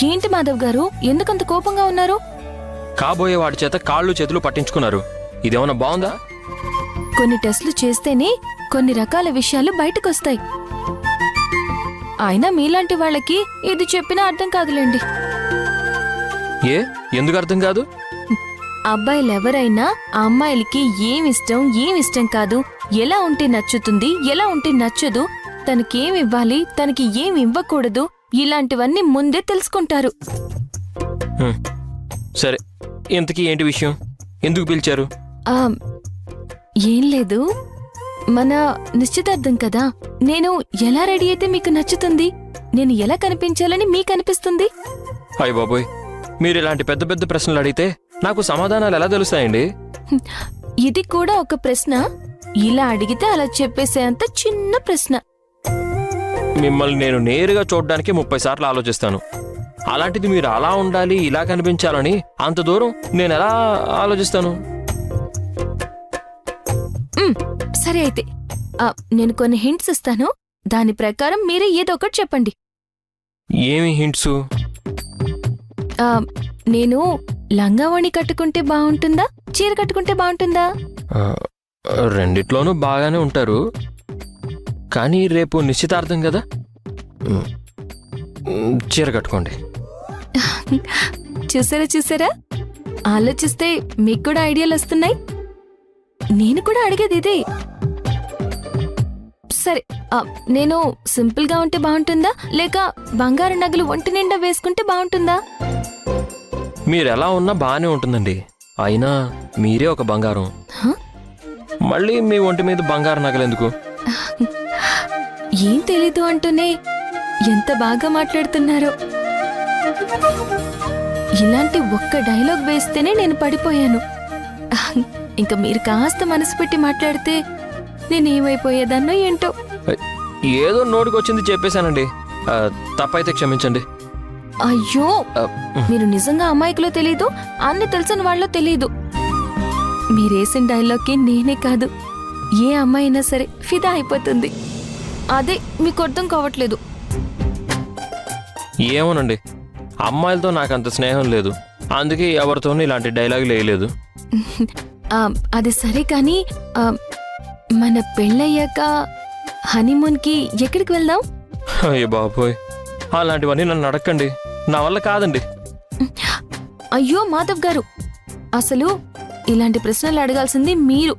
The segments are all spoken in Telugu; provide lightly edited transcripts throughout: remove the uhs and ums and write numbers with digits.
ఏంటి మాధవ్ గారు, ఎందుకంత కోపంగా ఉన్నారు? కాబోయే వాడి చేత కాళ్ళు చేతులు పట్టించుకున్నారు. ఇదేమన్నా బాగుందా? కొన్ని టెస్టులు చేస్తేనే కొన్ని రకాల విషయాలు బయటకొస్తాయి. అయినా మీలాంటి వాళ్ళకి ఇది చెప్పినా అర్థం కాదులేండి. ఎందుకు అర్థం కాదు? అబ్బాయిలెవరైనా ఆ అమ్మాయిలకి ఏమిష్టం కాదు, ఎలా ఉంటే నచ్చుతుంది, ఎలా ఉంటే నచ్చదు, తనకేమివ్వాలి, తనకి ఏమి ఇవ్వకూడదు, ఇలాంటివన్నీ ముందే తెలుసుకుంటారు. సరే, ఇంతకీ ఏంటి విషయం? ఎందుకు పిలిచారు? ఏం లేదు, మన నిశ్చితార్థం కదా. నేను ఎలా రెడీ అయితే మీకు నచ్చుతుంది, నేను ఎలా కనిపించాలని మీకు అనిపిస్తుంది? అయ్య బాబోయ్, మీరు ఇలాంటి పెద్ద పెద్ద ప్రశ్నలు అడిగితే నాకు సమాధానాలు ఎలా తెలుస్తాయండి? ఇది కూడా ఒక ప్రశ్న? ఇలా అడిగితే అలా చెప్పేసేంత చిన్న ప్రశ్న. మిమ్మల్ని నేను నేరుగా చూడడానికి 30 సార్లు ఆలోచిస్తాను. అలాంటిది మీరు అలా ఉండాలి, ఇలా కనిపించాలని అంత దూరం నేను ఎలా ఆలోచిస్తాను? సరే అయితే, నేను కొన్ని హింట్స్ ఇస్తాను, దాని ప్రకారం మీరే ఏదో ఒకటి చెప్పండి. ఏమి హింట్సు? నేను లంగావణి కట్టుకుంటే బాగుంటుందా, చీర కట్టుకుంటే బాగుంటుందా? రెండిట్లోనూ బాగానే ఉంటారు, కానీ రేపు నిశ్చితార్థం కదా, చీర కట్టుకోండి. చూసారా, ఆలోచిస్తే మీకు కూడా ఐడియాలు వస్తున్నాయి. నేను కూడా అడిగేది ఇదే. సరే, నేను సింపుల్ గా ఉంటే బాగుంటుందా, లేక బంగారు నగలు ఒంటి నిండా వేసుకుంటే బాగుంటుందా? మీరెలా ఉన్నా బాగానే ఉంటుందండి. అయినా మీరే ఒక బంగారం. మళ్ళీ మీ ఒంటి మీద బంగారు నగలెందుకు? ఏం తెలీదు అంటూనే ఎంత బాగా మాట్లాడుతున్నారో. ఇలాంటి ఒక్క డైలాగ్ వేస్తేనే నేను పడిపోయాను. ఇంకా మీరు కాస్త మనసు పెట్టి మాట్లాడితే నేనేమైపోయేదాన్నో ఏంటో. ఏదో నోటికొచ్చింది చెప్పేశానండి, తప్పైతే క్షమించండి. అయ్యో, మీరు నిజంగా అమాయకులో తెలీదు, అన్ని తెలిసిన వాళ్ళో తెలీదు. మీరేసిన డైలాగ్కి నేనే కాదు, ఏ అమ్మాయి అయినా సరే ఫిదా అయిపోతుంది. అదే మీకు అర్థం కావట్లేదు. ఏమోనండి, అమ్మాయిలతో నాకంత స్నేహం లేదు, అందుకే ఎవరితోనూ ఇలాంటి డైలాగులు వేయలేదు. అది సరే కానీ, మన పెళ్ళయ్యాక హనీమూన్కి ఎక్కడికి వెళ్దాం? అయ్యో బాబోయ్, అలాంటివన్నీ నన్ను అడగండి, నా వల్ల కాదండి. అయ్యో మాధవ్ గారు, అసలు ఇలాంటి ప్రశ్నలు అడగాల్సింది మీరు,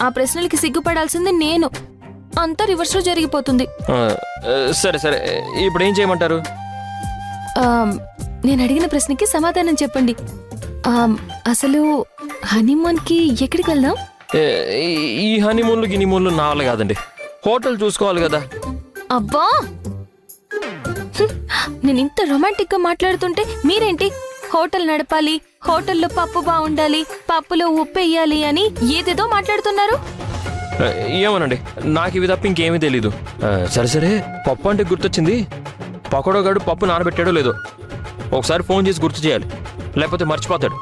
ఆ ప్రశ్నలకి సిగ్గుపడాల్సింది నేను. అంతా రివర్స్లో జరిగిపోతుంది. సరే సరే, ఇప్పుడు ఏం చేయమంటారు? నేను అడిగిన ప్రశ్నకి సమాధానం చెప్పండి. అసలు హనీమూన్కి ఎక్కడికి వెళ్దాం? ఈ హనీమూన్లు గినీమూన్లు నా వల్ల కాదండి, హోటల్ చూసుకోవాలి కదా. అబ్బా, నేను ఇంత రొమాంటిక్ గా మాట్లాడుతుంటే మీరేంటి హోటల్ నడపాలి, హోటల్లో పప్పు బాగుండాలి, పప్పులో ఉప్పు వేయాలి అని ఏదేదో మాట్లాడుతున్నారు. ఏమోనండి, నాకు ఇవి తప్ప ఇంకేమీ తెలీదు. సరే సరే, పప్పు అంటే గుర్తొచ్చింది. పకోడోగాడు పప్పు నానబెట్టాడో లేదో ఒకసారి ఫోన్ చేసి గుర్తు చేయాలి, లేకపోతే మర్చిపోతాడు.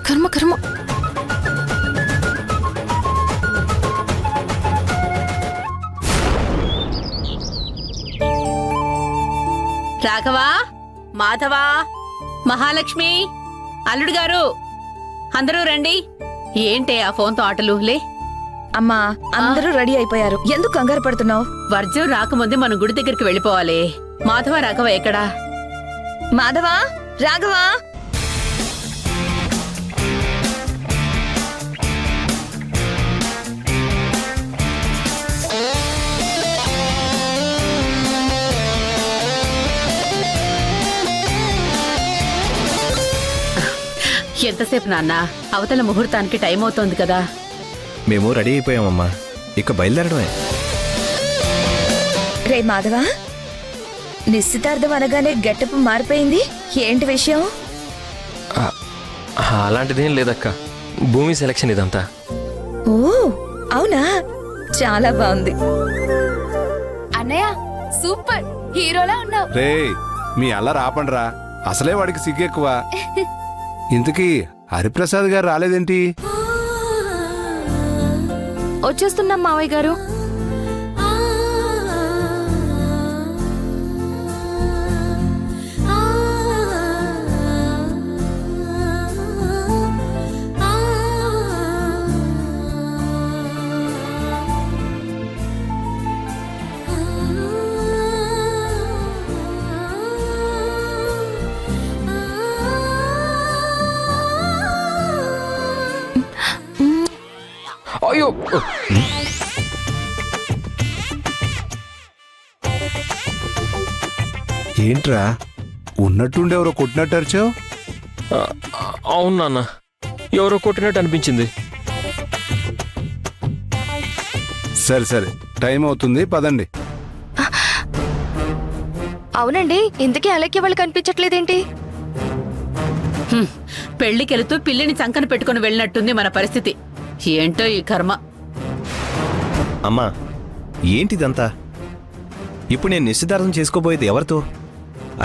కర్మ కర్మ. రాఘవా, మాధవా, మహాలక్ష్మి, అల్లుడు గారు, అందరూ రండి. ఏంటే ఆ ఫోన్తో ఆటలు? లే అమ్మా, అందరూ రెడీ అయిపోయారు, ఎందుకు కంగారు పడుతున్నావు? వర్జం రాకముందే మనం గుడి దగ్గరికి వెళ్ళిపోవాలి. మాధవ, రాఘవ ఎక్కడా? మాధవా, రాఘవా. ఎంతసేపు నాన్న? అవతల ముహూర్తానికి టైం అవుతోంది కదా. మేము రెడీ అయిపోయామమ్మా, ఇక బయలుదేరడమే. రే మాధవా, నిశ్చితార్థం అనగానే గెటప్ మారిపోయింది, ఏంటి విషయం? అలాంటిదేం లేదక్క, భూమి సెలక్షన్ ఇదంతా. ఓ అవునా, చాలా బాగుంది. అన్నయ్య సూపర్, హీరోలా ఉన్నావు. రే, మీ అల్లరి ఆపండ్రా, అసలే వాడికి సిగ్గెక్కువ. ఇంతకీ హరిప్రసాద్ గారు రాలేదేంటి? వచ్చేస్తున్నాం మావయ్య గారు. ఏంట్రా ఉన్నట్టుండి ఎవరో కొట్టినట్టు అరిచావు? ఆ, అవును నాన్న, ఎవరో కొట్టినట్టు అనిపించింది. సరే సరే, టైం అవుతుంది, పదండి. అవునండి, ఇంతకీ అలెక్కి వాళ్ళు కనిపించట్లేదేంటి? పెళ్లికెళుతూ పిల్లిని చంకన పెట్టుకుని వెళ్ళినట్టుంది మన పరిస్థితి. ఏంటో ఈ కర్మ. అమ్మా ఏంటిదంతా? ఇప్పుడు నేను నిశ్చితార్థం చేసుకోబోయేది ఎవరితో?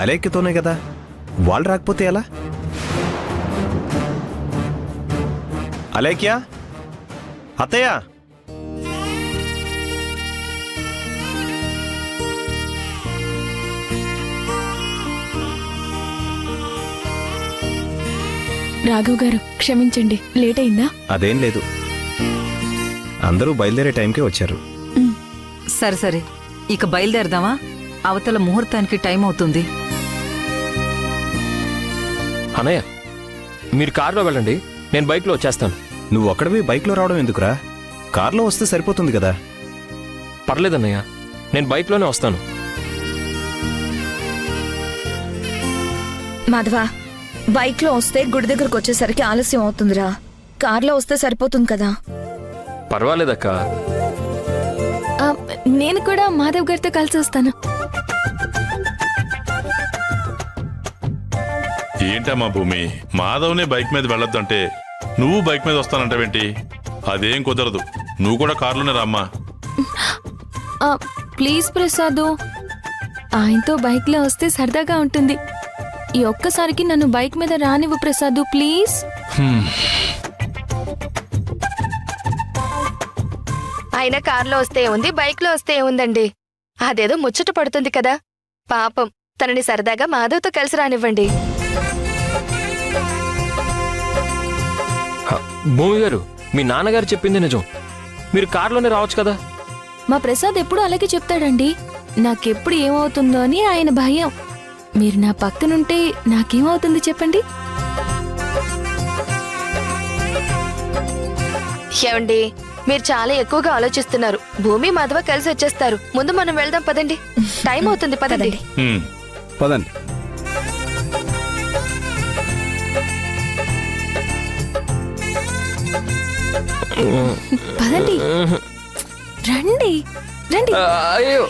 అలేఖ్యతోనే కదా. వాళ్ళు రాకపోతే ఎలా? అలేఖ్య, అత్తయ్య, రాఘవ్ గారు క్షమించండి, లేట్ అయిందా? అదేం లేదు, అందరూ బయలుదేరే టైంకే వచ్చారు. సరే సరే, ఇక బయలుదేరదామా? అవతల ముహూర్తానికి టైం అవుతుంది. అన్నయ్య, మీరు కారులో వెళ్ళండి, నేను బైక్లో వచ్చేస్తాను. నువ్వు ఒక్కడివి బైక్లో రావడం ఎందుకురా? కార్లో వస్తే సరిపోతుంది కదా. పర్లేదన్నయ్య, నేను బైక్లోనే వస్తాను. మాధవ, బైక్లో వస్తే గుడి దగ్గరకు వచ్చేసరికి ఆలస్యం అవుతుందిరా. కార్లో వస్తే సరిపోతుంది కదా. పర్వాలేదక్క. నేను కూడా మాధవ్ గారితో కలిసి వస్తాను. ఏంటమ్మా భూమి, మాధవ్ని బైక్ మీద వెళ్ళొద్దంటే నువ్వు బైక్ మీద వస్తానంటావేంటి? అదేం కుదరదు, నువ్వు కూడా కారులోనే రామ్మా. ప్లీజ్ ప్రసాదు, ఆయనతో బైక్లో వస్తే సరదాగా ఉంటుంది. ఈ ఒక్కసారికి నన్ను బైక్ మీద రానివ్వు ప్రసాదు, ప్లీజ్. ఆయన కార్లో వస్తే ఉంది, బైక్లో వస్తే ఏముందండి? అదేదో ముచ్చట పడుతుంది కదా. పాపం, తనని సరదాగా మాధవ్తో కలిసి రానివ్వండి. భూమి గారు, మీ నాన్నగారు చెప్పింది నిజం. మీరు కారులోనే రావచ్చు కదా. మా ప్రసాద్ ఎప్పుడు అలాగే చెప్తాడండి. నాకెప్పుడు ఏమవుతుందో అని ఆయన భయం. మీరు నా పక్కనుంటే నాకేమవుతుంది చెప్పండి? ఏమండి, మీరు చాలా ఎక్కువగా ఆలోచిస్తున్నారు. భూమి మాధవ కలిసి వచ్చేస్తారు. ముందు మనం వెళ్దాం, పదండి. టైం అవుతుంది, పదండి. హ్మ్. పదండి. పదండి, రండి రండి. అయ్యో